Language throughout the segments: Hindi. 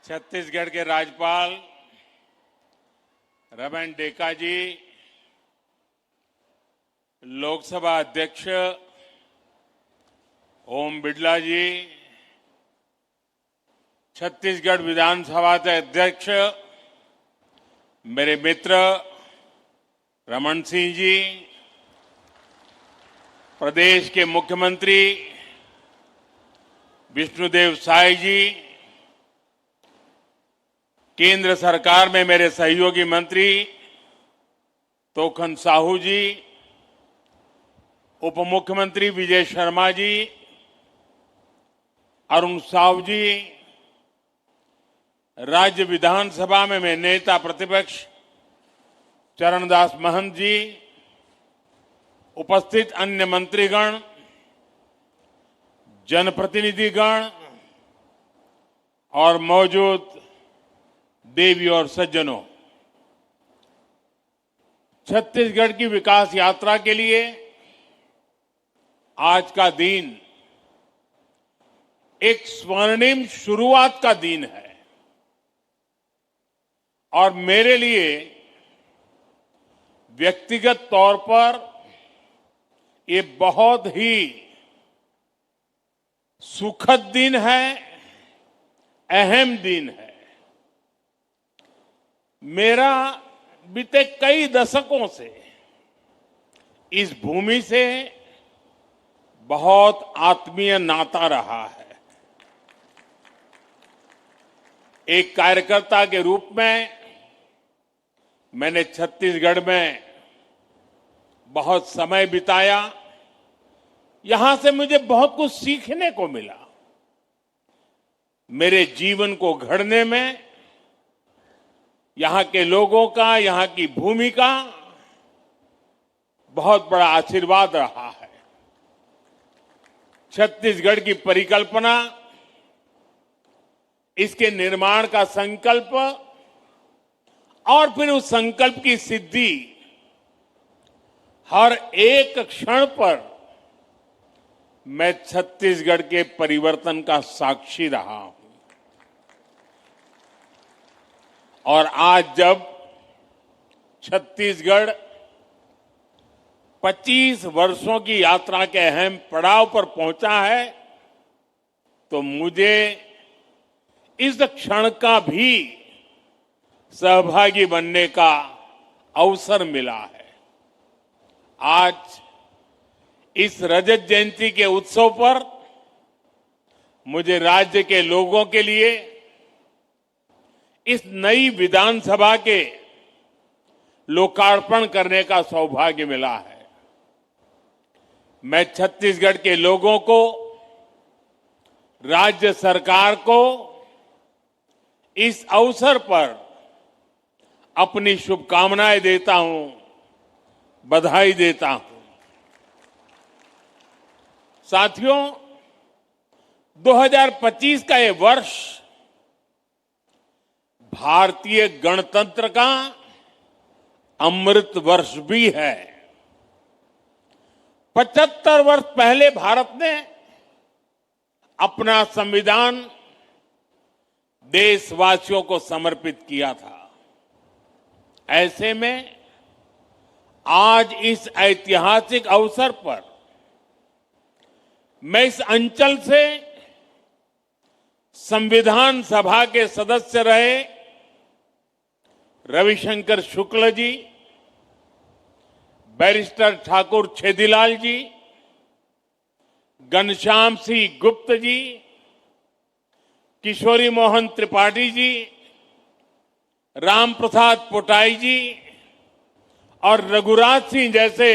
छत्तीसगढ़ के राज्यपाल रमन डेका जी, लोकसभा अध्यक्ष ओम बिड़ला जी, छत्तीसगढ़ विधानसभा के अध्यक्ष मेरे मित्र रमन सिंह जी, प्रदेश के मुख्यमंत्री विष्णुदेव साय जी, केंद्र सरकार में मेरे सहयोगी मंत्री तोखन साहू जी, उप मुख्यमंत्री विजय शर्मा जी, अरुण साव जी, राज्य विधानसभा में मेरे नेता प्रतिपक्ष चरणदास महंत जी, उपस्थित अन्य मंत्रीगण, जनप्रतिनिधिगण और मौजूद देवी और सज्जनों, छत्तीसगढ़ की विकास यात्रा के लिए आज का दिन एक स्वर्णिम शुरुआत का दिन है और मेरे लिए व्यक्तिगत तौर पर ये बहुत ही सुखद दिन है, अहम दिन है। मेरा बीते कई दशकों से इस भूमि से बहुत आत्मीय नाता रहा है। एक कार्यकर्ता के रूप में मैंने छत्तीसगढ़ में बहुत समय बिताया। यहां से मुझे बहुत कुछ सीखने को मिला। मेरे जीवन को गढ़ने में यहां के लोगों का, यहां की भूमि का बहुत बड़ा आशीर्वाद रहा है। छत्तीसगढ़ की परिकल्पना, इसके निर्माण का संकल्प और फिर उस संकल्प की सिद्धि, हर एक क्षण पर मैं छत्तीसगढ़ के परिवर्तन का साक्षी रहा हूं। और आज जब छत्तीसगढ़ 25 वर्षों की यात्रा के अहम पड़ाव पर पहुंचा है, तो मुझे इस क्षण का भी सहभागी बनने का अवसर मिला है। आज इस रजत जयंती के उत्सव पर मुझे राज्य के लोगों के लिए इस नई विधानसभा के लोकार्पण करने का सौभाग्य मिला है। मैं छत्तीसगढ़ के लोगों को, राज्य सरकार को इस अवसर पर अपनी शुभकामनाएं देता हूं, बधाई देता हूं। साथियों, 2025 का ये वर्ष भारतीय गणतंत्र का अमृत वर्ष भी है। 75 वर्ष पहले भारत ने अपना संविधान देशवासियों को समर्पित किया था। ऐसे में आज इस ऐतिहासिक अवसर पर मैं इस अंचल से संविधान सभा के सदस्य रहे रविशंकर शुक्ल जी, बैरिस्टर ठाकुर छेदीलाल जी, घनश्याम सिंह गुप्त जी, किशोरी मोहन त्रिपाठी जी, राम प्रसाद पोटाई जी और रघुराज सिंह जैसे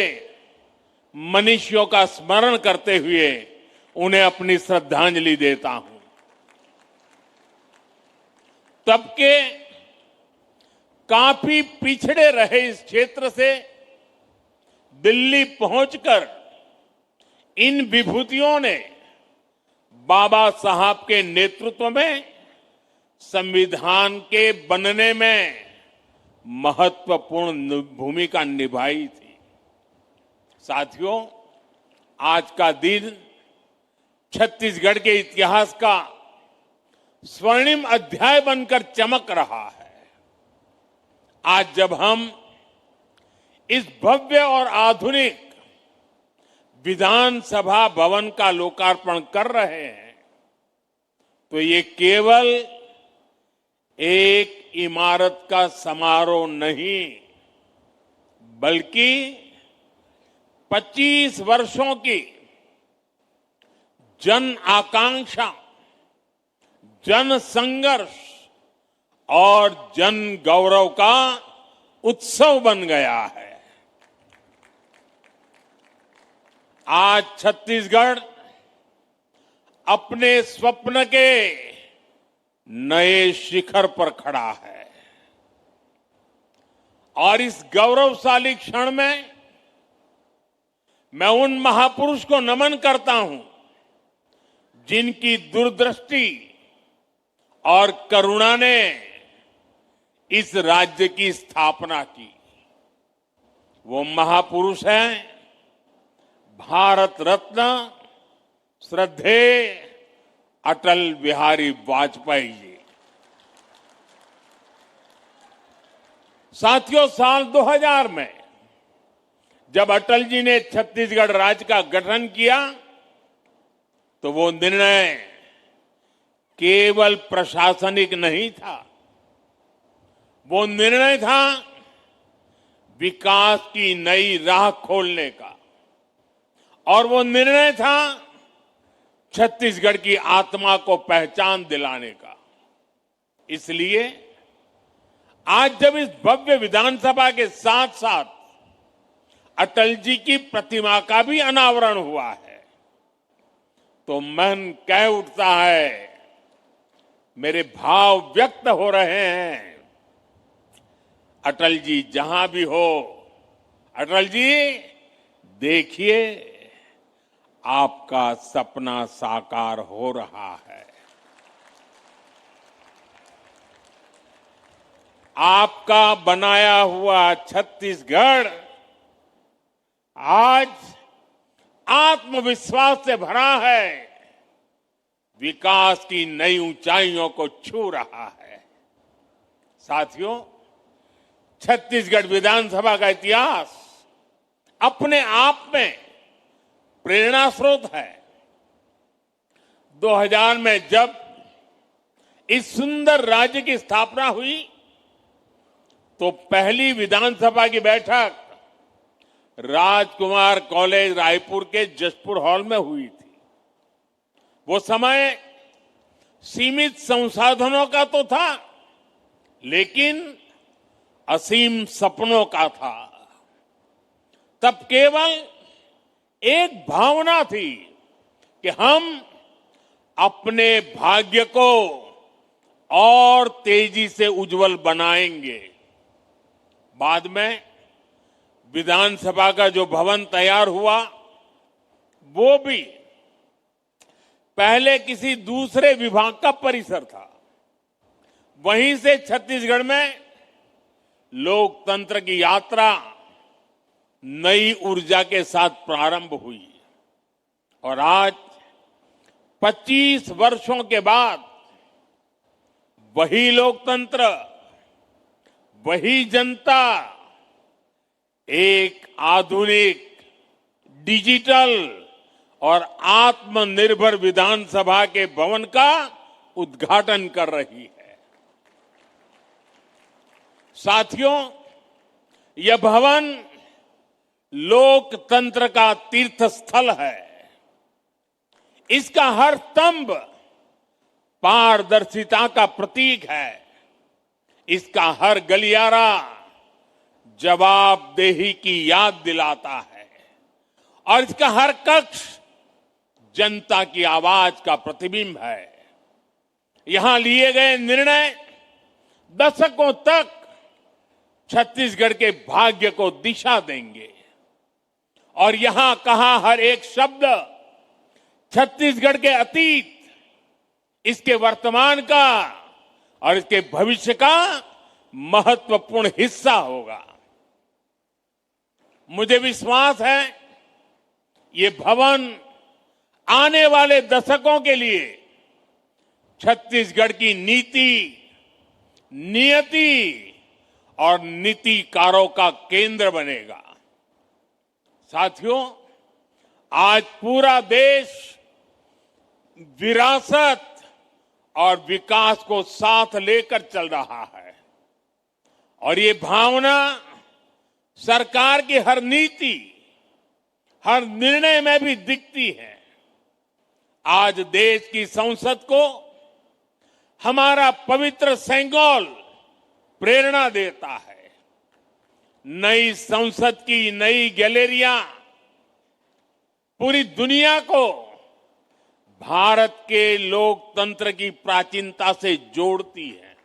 मनीषियों का स्मरण करते हुए उन्हें अपनी श्रद्धांजलि देता हूं। तब के काफी पिछड़े रहे इस क्षेत्र से दिल्ली पहुंचकर इन विभूतियों ने बाबा साहब के नेतृत्व में संविधान के बनने में महत्वपूर्ण भूमिका निभाई थी। साथियों, आज का दिन छत्तीसगढ़ के इतिहास का स्वर्णिम अध्याय बनकर चमक रहा है। आज जब हम इस भव्य और आधुनिक विधानसभा भवन का लोकार्पण कर रहे हैं तो ये केवल एक इमारत का समारोह नहीं बल्कि 25 वर्षों की जन आकांक्षा, जन संघर्ष और जन गौरव का उत्सव बन गया है। आज छत्तीसगढ़ अपने स्वप्न के नए शिखर पर खड़ा है और इस गौरवशाली क्षण में मैं उन महापुरुष को नमन करता हूं जिनकी दूरदृष्टि और करुणा ने इस राज्य की स्थापना की। वो महापुरुष हैं भारत रत्न श्रद्धेय अटल बिहारी वाजपेयी जी। साथियों, साल 2000 में जब अटल जी ने छत्तीसगढ़ राज्य का गठन किया तो वो निर्णय केवल प्रशासनिक नहीं था, वो निर्णय था विकास की नई राह खोलने का और वो निर्णय था छत्तीसगढ़ की आत्मा को पहचान दिलाने का। इसलिए आज जब इस भव्य विधानसभा के साथ साथ अटल जी की प्रतिमा का भी अनावरण हुआ है तो मन कह उठता है, मेरे भाव व्यक्त हो रहे हैं। अटल जी जहां भी हो, अटल जी देखिए आपका सपना साकार हो रहा है। आपका बनाया हुआ छत्तीसगढ़ आज आत्मविश्वास से भरा है, विकास की नई ऊंचाइयों को छू रहा है। साथियों, छत्तीसगढ़ विधानसभा का इतिहास अपने आप में प्रेरणा स्रोत है। 2000 में जब इस सुंदर राज्य की स्थापना हुई तो पहली विधानसभा की बैठक राजकुमार कॉलेज रायपुर के जसपुर हॉल में हुई थी। वो समय सीमित संसाधनों का तो था लेकिन असीम सपनों का था। तब केवल एक भावना थी कि हम अपने भाग्य को और तेजी से उज्जवल बनाएंगे। बाद में विधानसभा का जो भवन तैयार हुआ वो भी पहले किसी दूसरे विभाग का परिसर था। वहीं से छत्तीसगढ़ में लोकतंत्र की यात्रा नई ऊर्जा के साथ प्रारंभ हुई और आज 25 वर्षों के बाद वही लोकतंत्र, वही जनता एक आधुनिक, डिजिटल और आत्मनिर्भर विधानसभा के भवन का उद्घाटन कर रही है। साथियों, यह भवन लोकतंत्र का तीर्थ स्थल है। इसका हर स्तंभ पारदर्शिता का प्रतीक है। इसका हर गलियारा जवाबदेही की याद दिलाता है और इसका हर कक्ष जनता की आवाज का प्रतिबिंब है। यहां लिए गए निर्णय दशकों तक छत्तीसगढ़ के भाग्य को दिशा देंगे और यहां कहा हर एक शब्द छत्तीसगढ़ के अतीत, इसके वर्तमान का और इसके भविष्य का महत्वपूर्ण हिस्सा होगा। मुझे विश्वास है ये भवन आने वाले दशकों के लिए छत्तीसगढ़ की नीति, नियति और नीतिकारों का केंद्र बनेगा। साथियों, आज पूरा देश विरासत और विकास को साथ लेकर चल रहा है और ये भावना सरकार की हर नीति, हर निर्णय में भी दिखती है। आज देश की संसद को हमारा पवित्र सेंगोल प्रेरणा देता है। नई संसद की नई गैलरियां पूरी दुनिया को भारत के लोकतंत्र की प्राचीनता से जोड़ती है।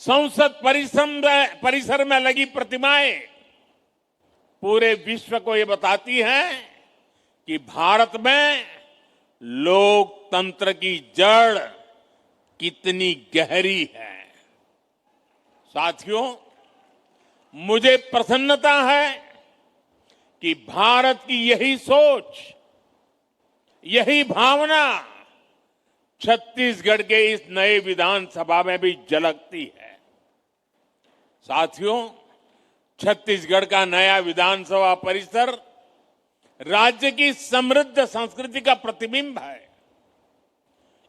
संसद परिसर में लगी प्रतिमाएं पूरे विश्व को ये बताती हैं कि भारत में लोकतंत्र की जड़ कितनी गहरी है। साथियों, मुझे प्रसन्नता है कि भारत की यही सोच, यही भावना छत्तीसगढ़ के इस नए विधानसभा में भी झलकती है। साथियों, छत्तीसगढ़ का नया विधानसभा परिसर राज्य की समृद्ध संस्कृति का प्रतिबिंब है।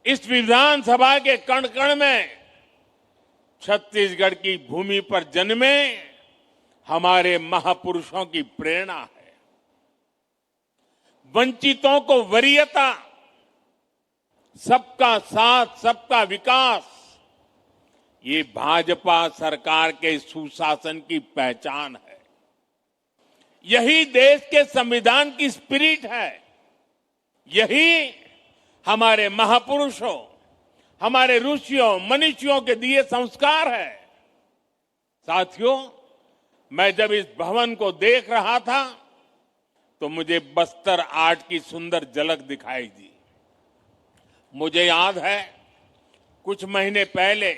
इस विधानसभा के कण कण में छत्तीसगढ़ की भूमि पर जन्मे हमारे महापुरुषों की प्रेरणा है। वंचितों को वरीयता, सबका साथ, सबका विकास, ये भाजपा सरकार के सुशासन की पहचान है। यही देश के संविधान की स्पिरिट है। यही हमारे महापुरुषों, हमारे ऋषियों, मनीषियों के दिए संस्कार है। साथियों, मैं जब इस भवन को देख रहा था तो मुझे बस्तर आर्ट की सुंदर झलक दिखाई दी। मुझे याद है, कुछ महीने पहले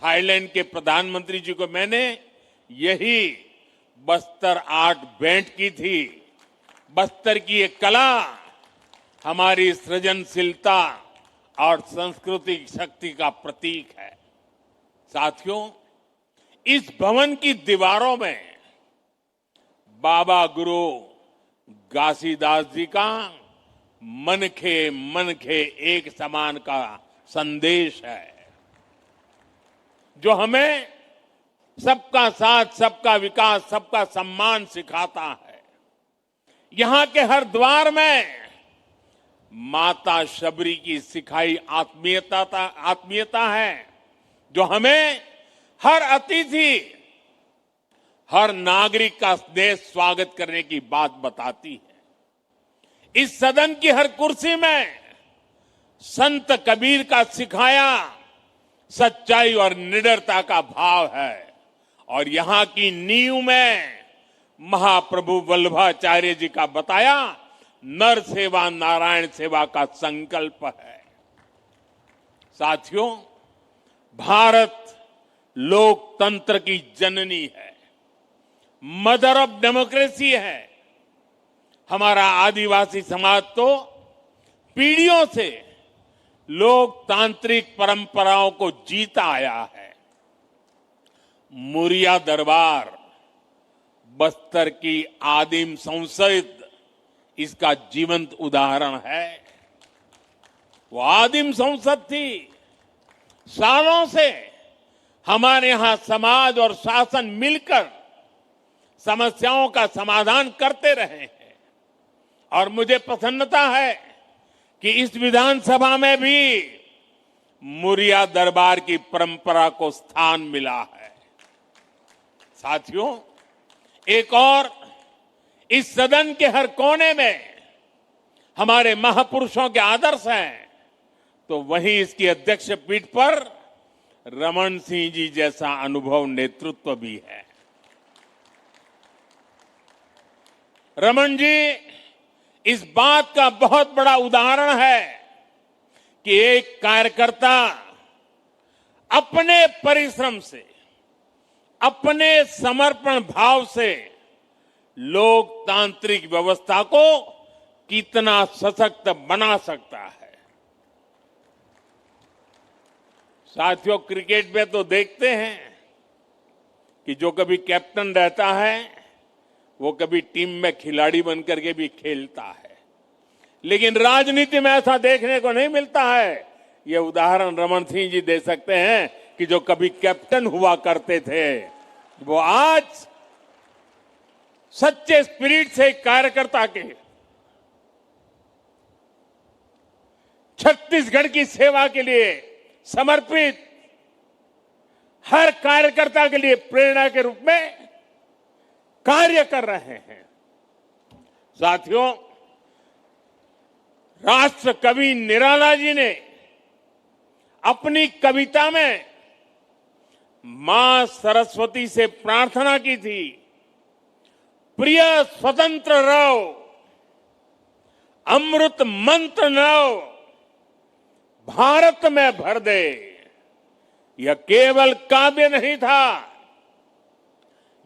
थाईलैंड के प्रधानमंत्री जी को मैंने यही बस्तर आर्ट भेंट की थी। बस्तर की ये कला हमारी सृजनशीलता और सांस्कृतिक शक्ति का प्रतीक है। साथियों, इस भवन की दीवारों में बाबा गुरु घासीदास जी का मन खे एक समान का संदेश है, जो हमें सबका साथ, सबका विकास, सबका सम्मान सिखाता है। यहां के हर द्वार में माता शबरी की सिखाई आत्मीयता है, जो हमें हर अतिथि, हर नागरिक का स्नेह स्वागत करने की बात बताती है। इस सदन की हर कुर्सी में संत कबीर का सिखाया सच्चाई और निडरता का भाव है और यहां की नींव में महाप्रभु वल्लभाचार्य जी का बताया नर सेवा नारायण सेवा का संकल्प है। साथियों, भारत लोकतंत्र की जननी है, मदर ऑफ डेमोक्रेसी है। हमारा आदिवासी समाज तो पीढ़ियों से लोकतांत्रिक परंपराओं को जीता आया है। मुरिया दरबार, बस्तर की आदिम संसद इसका जीवंत उदाहरण है। वो आदिम संसद थी। सालों से हमारे यहां समाज और शासन मिलकर समस्याओं का समाधान करते रहे हैं और मुझे प्रसन्नता है कि इस विधानसभा में भी मुरिया दरबार की परंपरा को स्थान मिला है। साथियों, एक और, इस सदन के हर कोने में हमारे महापुरुषों के आदर्श हैं, तो वहीं इसकी अध्यक्ष पीठ पर रमन सिंह जी जैसा अनुभव नेतृत्व भी है। रमन जी इस बात का बहुत बड़ा उदाहरण है कि एक कार्यकर्ता अपने परिश्रम से, अपने समर्पण भाव से लोकतांत्रिक व्यवस्था को कितना सशक्त बना सकता है। साथियों, क्रिकेट में तो देखते हैं कि जो कभी कैप्टन रहता है वो कभी टीम में खिलाड़ी बनकर के भी खेलता है, लेकिन राजनीति में ऐसा देखने को नहीं मिलता है। ये उदाहरण रमन सिंह जी दे सकते हैं कि जो कभी कैप्टन हुआ करते थे वो आज सच्चे स्पिरिट से कार्यकर्ता के छत्तीसगढ़ की सेवा के लिए समर्पित हर कार्यकर्ता के लिए प्रेरणा के रूप में कार्य कर रहे हैं। साथियों, राष्ट्र कवि निराला जी ने अपनी कविता में मां सरस्वती से प्रार्थना की थी, प्रिय स्वतंत्र रहो, अमृत मंत्र नव भारत में भर दे। यह केवल काव्य नहीं था,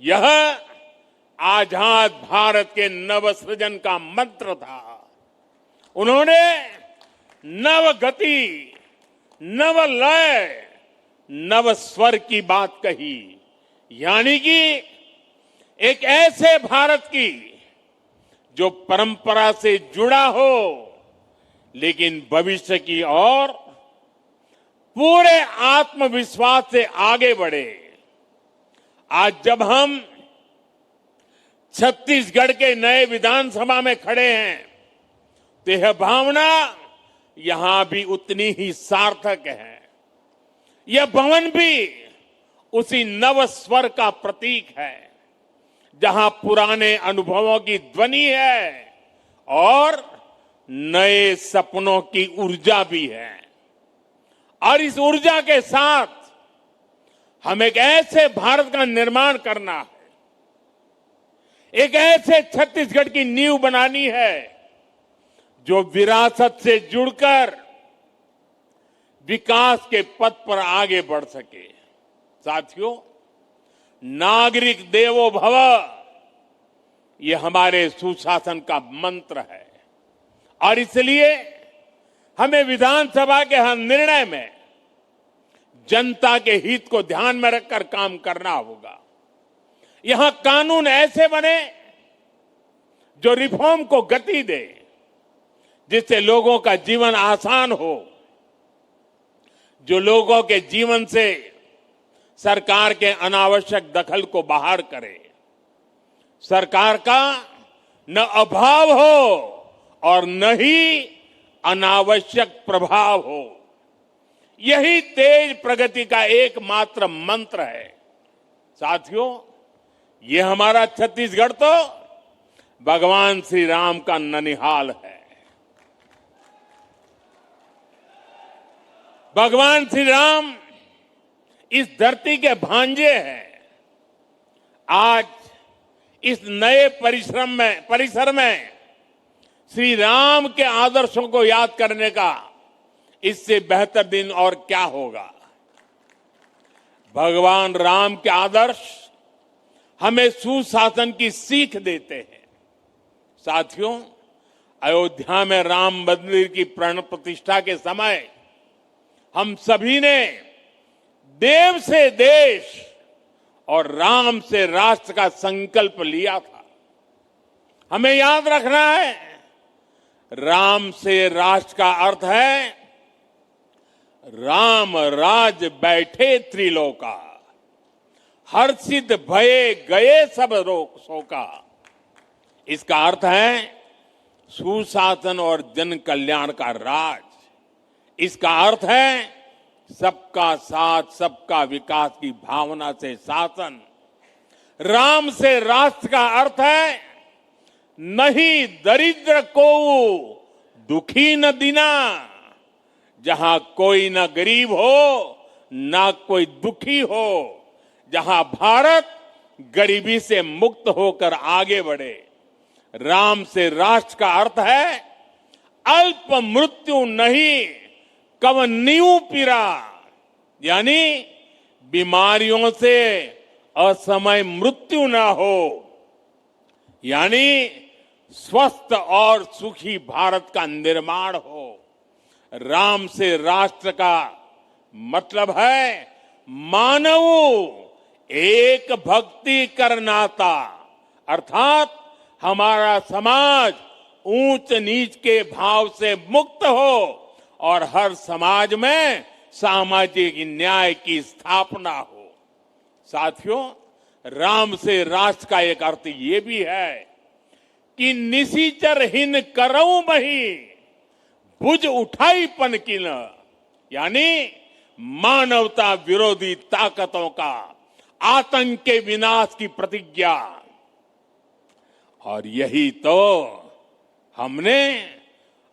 यह आजाद भारत के नव सृजन का मंत्र था। उन्होंने नव गति, नव लय, नव स्वर की बात कही, यानी कि एक ऐसे भारत की जो परंपरा से जुड़ा हो लेकिन भविष्य की ओर पूरे आत्मविश्वास से आगे बढ़े। आज जब हम छत्तीसगढ़ के नए विधानसभा में खड़े हैं तो यह भावना यहां भी उतनी ही सार्थक है। यह भवन भी उसी नव स्वर का प्रतीक है, जहां पुराने अनुभवों की ध्वनि है और नए सपनों की ऊर्जा भी है। और इस ऊर्जा के साथ हम एक ऐसे भारत का निर्माण करना है, एक ऐसे छत्तीसगढ़ की नींव बनानी है जो विरासत से जुड़कर विकास के पथ पर आगे बढ़ सके। साथियों, नागरिक देवो भव ये हमारे सुशासन का मंत्र है और इसलिए हमें विधानसभा के हर निर्णय में जनता के हित को ध्यान में रखकर काम करना होगा। यहां कानून ऐसे बने जो रिफॉर्म को गति दे, जिससे लोगों का जीवन आसान हो, जो लोगों के जीवन से सरकार के अनावश्यक दखल को बाहर करे, सरकार का न अभाव हो और न ही अनावश्यक प्रभाव हो। यही तेज प्रगति का एकमात्र मंत्र है। साथियों, ये हमारा छत्तीसगढ़ तो भगवान श्री राम का ननिहाल है। भगवान श्री राम इस धरती के भांजे हैं। आज इस नए परिसर में श्री राम के आदर्शों को याद करने का इससे बेहतर दिन और क्या होगा। भगवान राम के आदर्श हमें सुशासन की सीख देते हैं। साथियों, अयोध्या में राम मंदिर की प्राण प्रतिष्ठा के समय हम सभी ने देव से देश और राम से राष्ट्र का संकल्प लिया था। हमें याद रखना है, राम से राष्ट्र का अर्थ है राम राज बैठे त्रिलोका, हर्षित भये गए सब रोग शोका। इसका अर्थ है सुशासन और जन कल्याण का राज। इसका अर्थ है सबका साथ सबका विकास की भावना से शासन। राम से राष्ट्र का अर्थ है नहीं दरिद्र को दुखी न दीना, जहां कोई न गरीब हो ना कोई दुखी हो, जहां भारत गरीबी से मुक्त होकर आगे बढ़े। राम से राष्ट्र का अर्थ है अल्प मृत्यु नहीं कव नीऊ पीरा, यानी बीमारियों से असमय मृत्यु ना हो, यानी स्वस्थ और सुखी भारत का निर्माण हो। राम से राष्ट्र का मतलब है मानव एक भक्ति करनाता, अर्थात हमारा समाज ऊंच नीच के भाव से मुक्त हो और हर समाज में सामाजिक न्याय की स्थापना हो। साथियों, राम से राष्ट्र का एक अर्थ ये भी है कि निशिचरहीन करऊं बही भुज उठाई पनकिन, यानी मानवता विरोधी ताकतों का आतंक के विनाश की प्रतिज्ञा। और यही तो हमने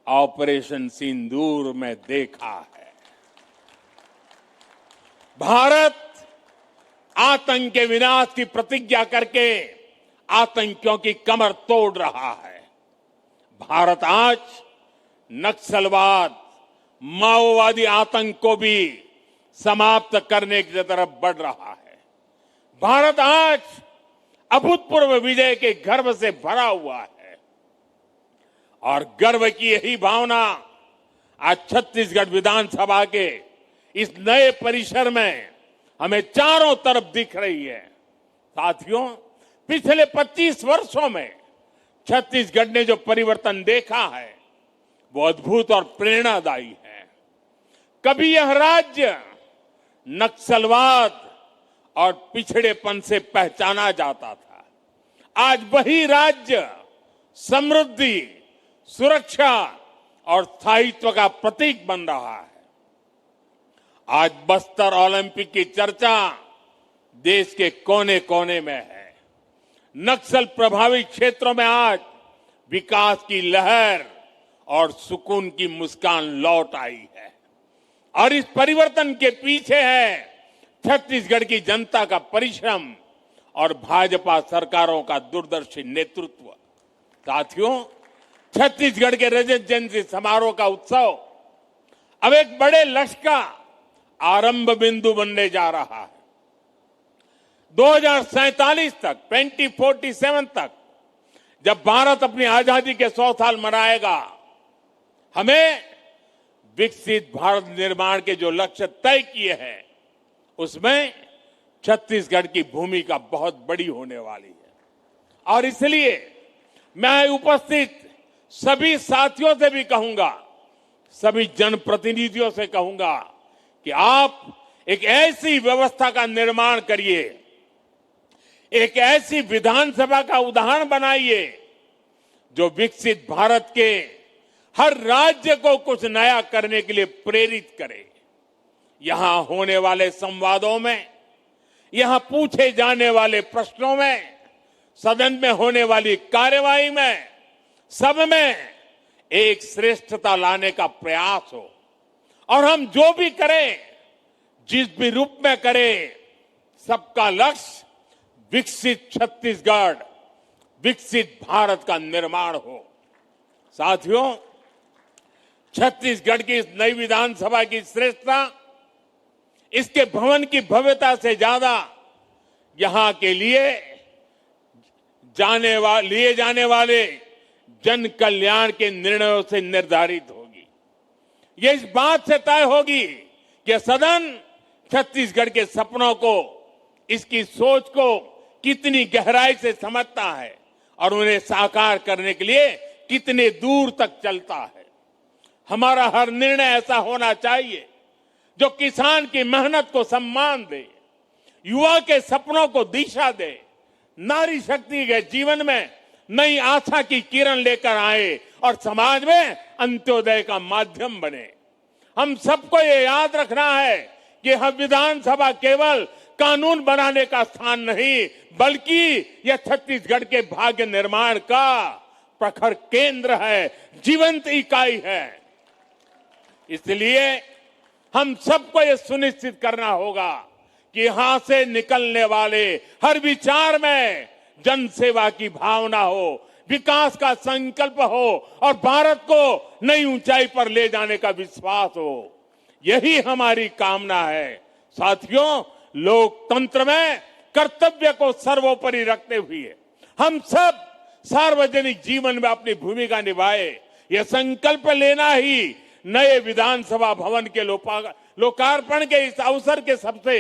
ऑपरेशन सिंदूर में देखा है। भारत आतंक के विनाश की प्रतिज्ञा करके आतंकियों की कमर तोड़ रहा है। भारत आज नक्सलवाद, माओवादी आतंक को भी समाप्त करने की तरफ बढ़ रहा है। भारत आज अभूतपूर्व विजय के गर्व से भरा हुआ है और गर्व की यही भावना आज छत्तीसगढ़ विधानसभा के इस नए परिसर में हमें चारों तरफ दिख रही है। साथियों, पिछले 25 वर्षों में छत्तीसगढ़ ने जो परिवर्तन देखा है वो अद्भुत और प्रेरणादायी है। कभी यह राज्य नक्सलवाद और पिछड़ेपन से पहचाना जाता था, आज वही राज्य समृद्धि, सुरक्षा और स्थायित्व का प्रतीक बन रहा है। आज बस्तर ओलंपिक की चर्चा देश के कोने कोने में है। नक्सल प्रभावित क्षेत्रों में आज विकास की लहर और सुकून की मुस्कान लौट आई है और इस परिवर्तन के पीछे है छत्तीसगढ़ की जनता का परिश्रम और भाजपा सरकारों का दूरदर्शी नेतृत्व। साथियों, छत्तीसगढ़ के रजत जयंती समारोह का उत्सव अब एक बड़े लक्ष्य का आरंभ बिंदु बनने जा रहा है। 2047 तक, 2047 तक जब भारत अपनी आजादी के 100 साल मनाएगा, हमें विकसित भारत निर्माण के जो लक्ष्य तय किए हैं उसमें छत्तीसगढ़ की भूमिका बहुत बड़ी होने वाली है। और इसलिए मैं उपस्थित सभी साथियों से भी कहूंगा, सभी जनप्रतिनिधियों से कहूंगा कि आप एक ऐसी व्यवस्था का निर्माण करिए, एक ऐसी विधानसभा का उदाहरण बनाइए जो विकसित भारत के हर राज्य को कुछ नया करने के लिए प्रेरित करे। यहां होने वाले संवादों में, यहां पूछे जाने वाले प्रश्नों में, सदन में होने वाली कार्यवाही में, सब में एक श्रेष्ठता लाने का प्रयास हो और हम जो भी करें, जिस भी रूप में करें, सबका लक्ष्य विकसित छत्तीसगढ़, विकसित भारत का निर्माण हो। साथियों, छत्तीसगढ़ की इस नई विधानसभा की श्रेष्ठता इसके भवन की भव्यता से ज्यादा यहां के लिए जाने वाले जन कल्याण के निर्णयों से निर्धारित होगी। ये इस बात से तय होगी कि सदन छत्तीसगढ़ के सपनों को, इसकी सोच को कितनी गहराई से समझता है और उन्हें साकार करने के लिए कितने दूर तक चलता है। हमारा हर निर्णय ऐसा होना चाहिए जो किसान की मेहनत को सम्मान दे, युवा के सपनों को दिशा दे, नारी शक्ति के जीवन में नई आशा की किरण लेकर आए और समाज में अंत्योदय का माध्यम बने। हम सबको ये याद रखना है कि यह विधानसभा केवल कानून बनाने का स्थान नहीं, बल्कि यह छत्तीसगढ़ के भाग्य निर्माण का प्रखर केंद्र है, जीवंत इकाई है। इसलिए हम सबको यह सुनिश्चित करना होगा कि यहां से निकलने वाले हर विचार में जन सेवा की भावना हो, विकास का संकल्प हो और भारत को नई ऊंचाई पर ले जाने का विश्वास हो। यही हमारी कामना है। साथियों, लोकतंत्र में कर्तव्य को सर्वोपरि रखते हुए हम सब सार्वजनिक जीवन में अपनी भूमिका निभाए, यह संकल्प लेना ही नए विधानसभा भवन के लोकार्पण के इस अवसर के सबसे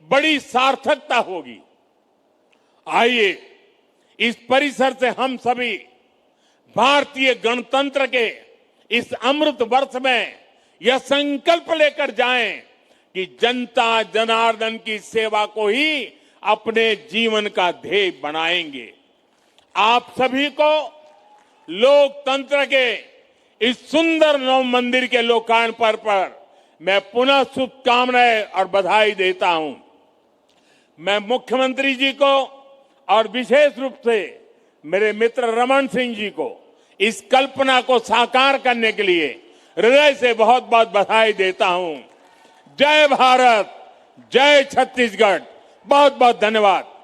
बड़ी सार्थकता होगी। आइए इस परिसर से हम सभी भारतीय गणतंत्र के इस अमृत वर्ष में यह संकल्प लेकर जाएं कि जनता जनार्दन की सेवा को ही अपने जीवन का ध्येय बनाएंगे। आप सभी को लोकतंत्र के इस सुंदर नव मंदिर के लोकार्पण पर मैं पुनः शुभकामनाएं और बधाई देता हूं। मैं मुख्यमंत्री जी को और विशेष रूप से मेरे मित्र रमन सिंह जी को इस कल्पना को साकार करने के लिए हृदय से बहुत बहुत बधाई देता हूं। जय भारत, जय छत्तीसगढ़, बहुत बहुत धन्यवाद।